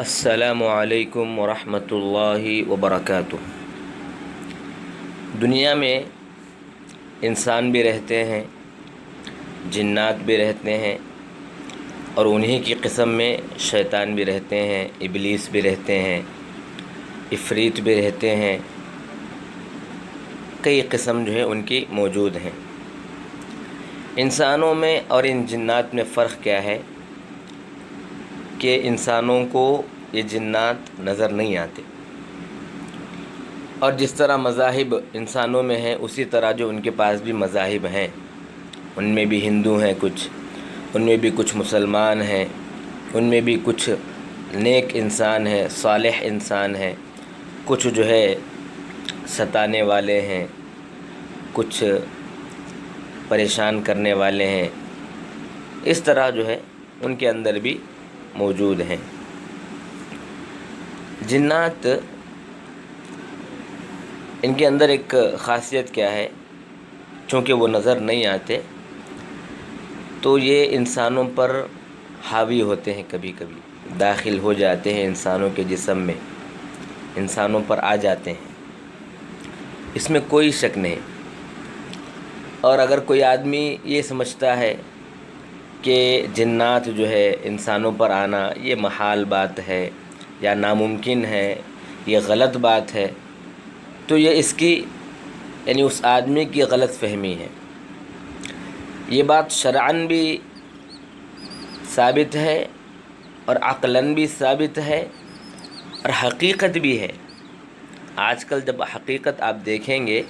السلام علیکم ورحمۃ اللہ وبرکاتہ۔ دنیا میں انسان بھی رہتے ہیں، جنات بھی رہتے ہیں، اور انہی کی قسم میں شیطان بھی رہتے ہیں، ابلیس بھی رہتے ہیں، عفریت بھی رہتے ہیں، کئی قسم جو ہے ان کی موجود ہیں۔ انسانوں میں اور ان جنات میں فرق کیا ہے کہ انسانوں کو یہ جنات نظر نہیں آتے، اور جس طرح مذاہب انسانوں میں ہیں اسی طرح جو ان کے پاس بھی مذاہب ہیں، ان میں بھی ہندو ہیں، کچھ ان میں بھی کچھ مسلمان ہیں، ان میں بھی کچھ نیک انسان ہیں، صالح انسان ہیں، کچھ جو ہے ستانے والے ہیں، کچھ پریشان کرنے والے ہیں، اس طرح جو ہے ان کے اندر بھی موجود ہیں۔ جنات، ان کے اندر ایک خاصیت کیا ہے، چونکہ وہ نظر نہیں آتے تو یہ انسانوں پر حاوی ہوتے ہیں، کبھی کبھی داخل ہو جاتے ہیں انسانوں کے جسم میں، انسانوں پر آ جاتے ہیں، اس میں کوئی شک نہیں۔ اور اگر کوئی آدمی یہ سمجھتا ہے کہ جنات جو ہے انسانوں پر آنا یہ محال بات ہے یا ناممکن ہے، یہ غلط بات ہے، تو یہ اس کی یعنی اس آدمی کی غلط فہمی ہے۔ یہ بات شرعاً بھی ثابت ہے اور عقلاً بھی ثابت ہے اور حقیقت بھی ہے۔ آج کل جب حقیقت آپ دیکھیں گے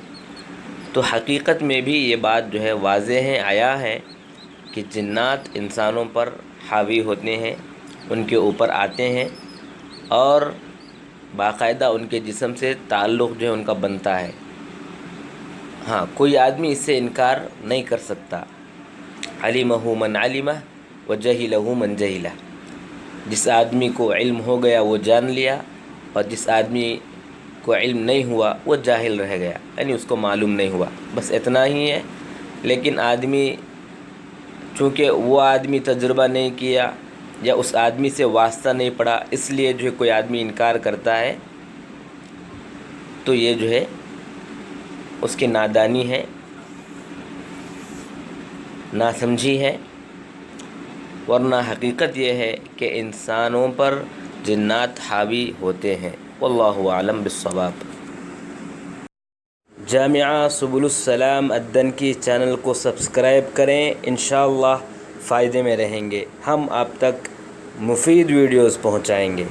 تو حقیقت میں بھی یہ بات جو ہے واضح ہے، آیا ہے کہ جنات انسانوں پر حاوی ہوتے ہیں، ان کے اوپر آتے ہیں اور باقاعدہ ان کے جسم سے تعلق جو ہے ان کا بنتا ہے۔ ہاں، کوئی آدمی اس سے انکار نہیں کر سکتا۔ علمہ من علمہ وجہلہ من جہلہ، جس آدمی کو علم ہو گیا وہ جان لیا، اور جس آدمی کو علم نہیں ہوا وہ جاہل رہ گیا، یعنی اس کو معلوم نہیں ہوا، بس اتنا ہی ہے۔ لیکن آدمی چونکہ وہ آدمی تجربہ نہیں کیا یا اس آدمی سے واسطہ نہیں پڑا، اس لیے جو ہے کوئی آدمی انکار کرتا ہے تو یہ جو ہے اس کی نادانی ہے، ناسمجھی ہے، ورنہ حقیقت یہ ہے کہ انسانوں پر جنات حاوی ہوتے ہیں۔ واللہ اعلم بالصواب۔ جامعہ سبل السلام الدنکی چینل کو سبسکرائب کریں، انشاءاللہ فائدے میں رہیں گے، ہم آپ تک مفید ویڈیوز پہنچائیں گے۔